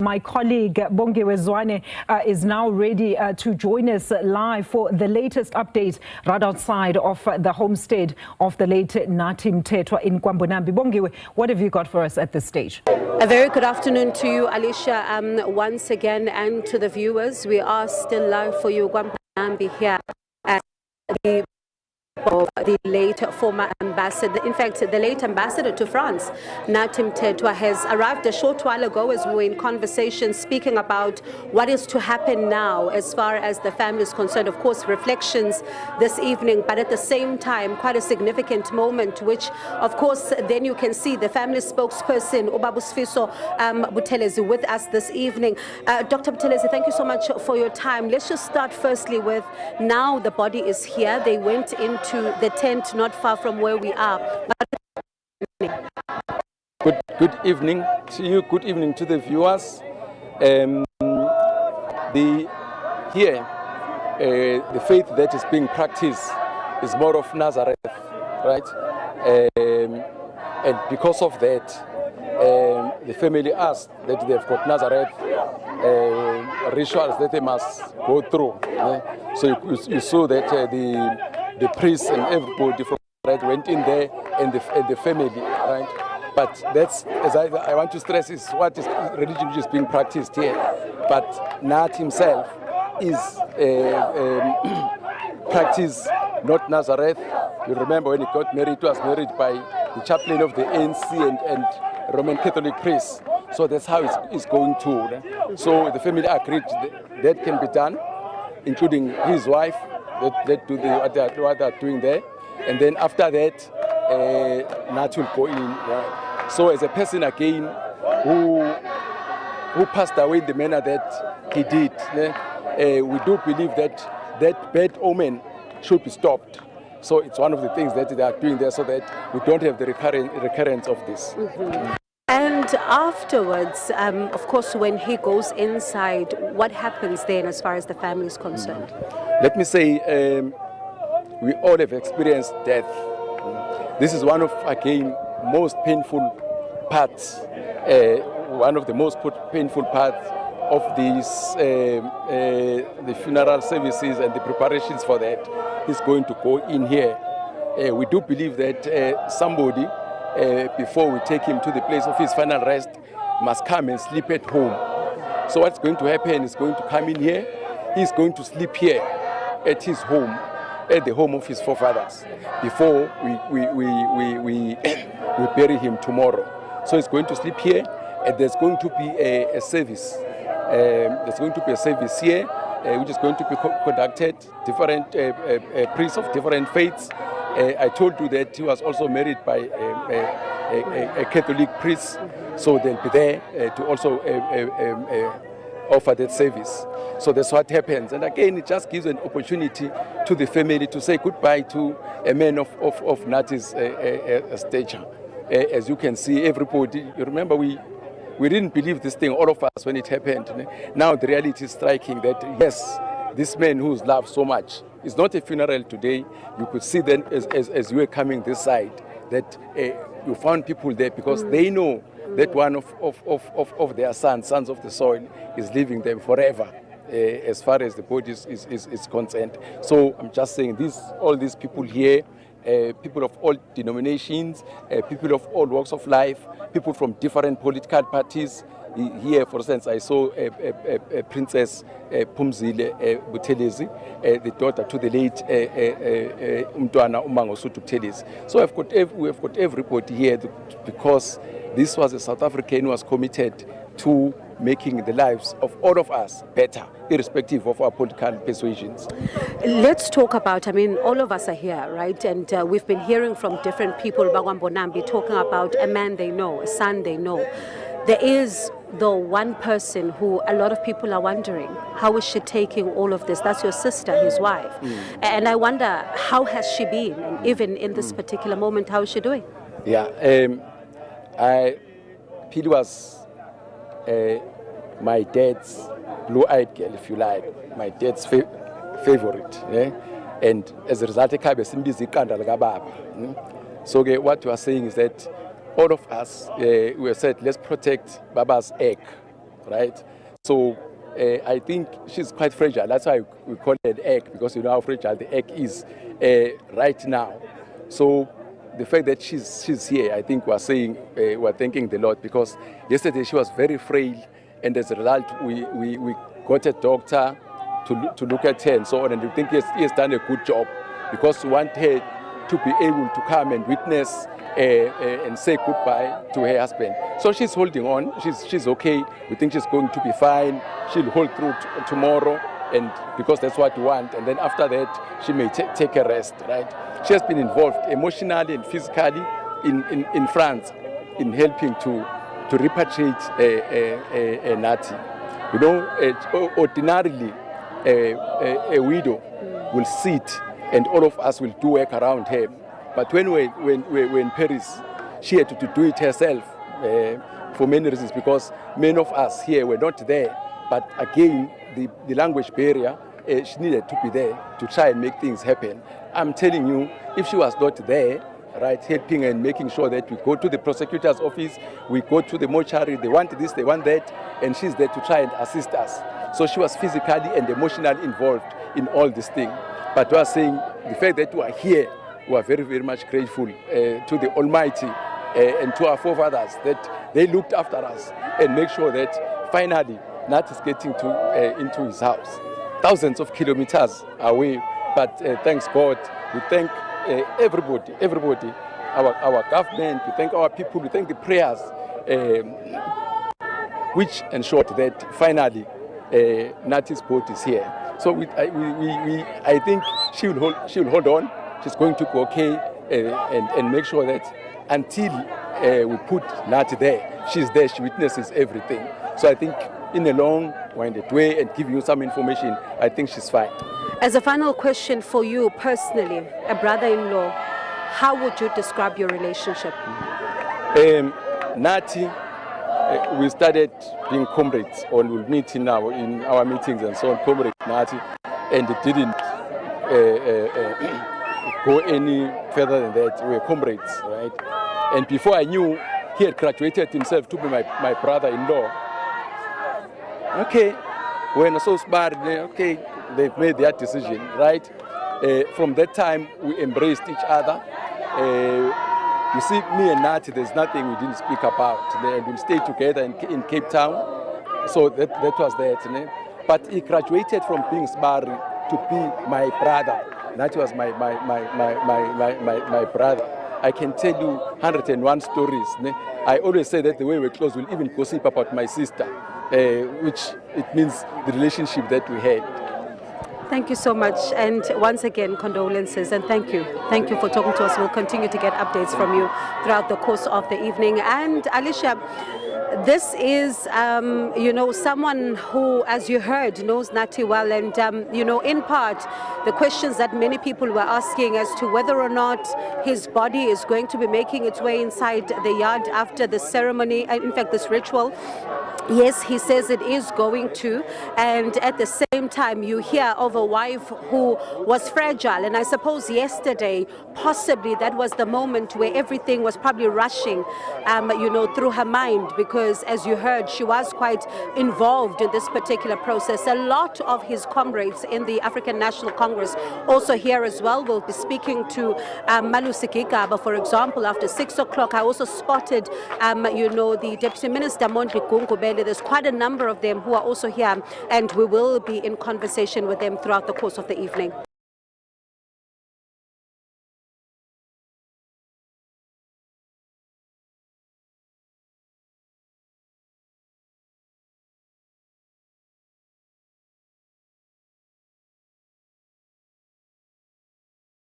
My colleague Bongiwe Zwane is now ready to join us live for the latest update right outside of the homestead of the late Nathi Mthethwa in KwaZulu-Natal. Bongiwe, what have you got for us at this stage? A very good afternoon to you, Alicia, once again, and to the viewers. We are still live for you, KwaZulu-Natal, here at the late former ambassador, in fact, the late ambassador to France, Nathi Mthethwa, has arrived a short while ago as we were in conversation speaking about what is to happen now as far as the family is concerned. Of course, reflections this evening, but at the same time, quite a significant moment, which, of course, then you can see the family spokesperson, Sifiso Buthelezi, with us this evening. Dr. Buthelezi, thank you so much for your time. Let's just start firstly with now the body is here. They went into the tent not far from where we are. Good evening to you. Good evening to the viewers. The faith that is being practiced is more of Nazareth, right? And because of that, the family asked that they've got Nazareth rituals that they must go through. So you saw that the priests and everybody from right went in there, and the family, right? But that's, as I want to stress, is what is religion is being practiced here. But Nathi himself is practice not Nazareth. You remember when he got married, he was married by the chaplain of the ANC and Roman Catholic priests. So that's how it's going to. So the family agreed that can be done, including his wife. That do what they're doing there, and then after that, Nathi will go in. Right? So as a person again who passed away in the manner that he did, we do believe that bad omen should be stopped. So it's one of the things that they are doing there, so that we don't have the recurrence of this. Mm-hmm. And afterwards, of course, when he goes inside, what happens then as far as the family is concerned? Let me say, we all have experienced death. This is one of, again, most painful parts, one of the most painful parts of these, the funeral services and the preparations for that is going to go in here. We do believe that somebody, before we take him to the place of his final rest, must come and sleep at home. So what's going to happen is going to come in here. He's going to sleep here at his home, at the home of his forefathers, before we bury him tomorrow. So he's going to sleep here, and there's going to be a service. There's going to be a service here, which is going to be conducted, different priests of different faiths. I told you that he was also married by a Catholic priest, so they'll be there to also offer that service. So that's what happens. And again, it just gives an opportunity to the family to say goodbye to a man of Nathi's stature. As you can see, everybody, you remember we didn't believe this thing, all of us, when it happened. Now the reality is striking that, yes, this man who's loved so much, it's not a funeral today. You could see then as you were coming this side that you found people there because they know that one of their sons of the soil, is leaving them forever as far as the body is concerned. So I'm just saying all these people here, people of all denominations, people of all walks of life, people from different political parties. Here, for instance, I saw Princess Buthelezi, the daughter to the late Umntwana Umangosuthu Buthelezi. So we have got everybody here because this was a South African who was committed to making the lives of all of us better, irrespective of our political persuasions. Let's talk about, all of us are here, right? And we've been hearing from different people, Bagwambonambi, talking about a man they know, a son they know. There is, though, one person who a lot of people are wondering, how is she taking all of this? That's your sister, his wife. And I wonder, how has she been? And even in this particular moment, how is she doing? Yeah, Pili was my dad's blue-eyed girl, if you like, my dad's favorite. And as a result, so what you are saying is that all of us, we said, let's protect Baba's egg. right? So I think she's quite fragile. That's why we call it an egg, because you know how fragile the egg is right now. So the fact that she's here, I think we're thanking the Lord, because yesterday she was very frail, and as a result, we got a doctor to look at her and so on, and we think he has done a good job, because we want her to be able to come and witness and say goodbye to her husband. So she's holding on. She's okay. We think she's going to be fine. She'll hold through tomorrow, and because that's what we want. And then after that, she may take a rest, right? She has been involved emotionally and physically in France in helping to repatriate Nathi. You know, ordinarily, a widow will sit and all of us will do work around her. But when we're in Paris, she had to do it herself for many reasons, because many of us here were not there. But again, the language barrier, she needed to be there to try and make things happen. I'm telling you, if she was not there, right, helping and making sure that we go to the prosecutor's office, we go to the mortuary, they want this, they want that, and she's there to try and assist us. So she was physically and emotionally involved in all this thing. But we are saying the fact that we are here, we are very, very much grateful to the Almighty and to our forefathers that they looked after us and make sure that finally Nath is getting into his house. Thousands of kilometers away, but thanks God, we thank everybody, our government, we thank our people, we thank the prayers which ensured that finally Nathi's boat is here. So I think she'll hold on. She's going to be okay and make sure that until we put Nathi there, she's there, she witnesses everything. So I think in a long-winded way and give you some information, I think she's fine. As a final question for you personally, a brother-in-law, how would you describe your relationship? Nathi, we started being comrades, or we'll meet in our meetings and so on, comrade Nathi, and it didn't go any further than that. We were comrades, right? And before I knew, he had graduated himself to be my brother-in-law. Okay, when I saw Spar, okay, they've made their decision, right? From that time, we embraced each other. You see, me and Nathi, there's nothing we didn't speak about. And we stayed together in Cape Town, so that was that. But he graduated from being Spar to be my brother. Nathi was my brother. I can tell you 101 stories. I always say that the way we're close, we'll even gossip about my sister, which it means the relationship that we had. Thank you so much, and once again, condolences, and thank you. Thank you for talking to us. We'll continue to get updates from you throughout the course of the evening. And Alicia, this is, someone who, as you heard, knows Nathi well, and, in part, the questions that many people were asking as to whether or not his body is going to be making its way inside the yard after the ceremony, in fact, this ritual. Yes, he says it is going to, and at the same time you hear of a wife who was fragile, and I suppose yesterday possibly that was the moment where everything was probably rushing through her mind, because as you heard, she was quite involved in this particular process. A lot of his comrades in the African National Congress also here as well. We'll be speaking to Malusi Gigaba, for example, after 6 o'clock. I also spotted the Deputy Minister Mondli Gungubele. There's quite a number of them who are also here, and we will be in conversation with them throughout the course of the evening.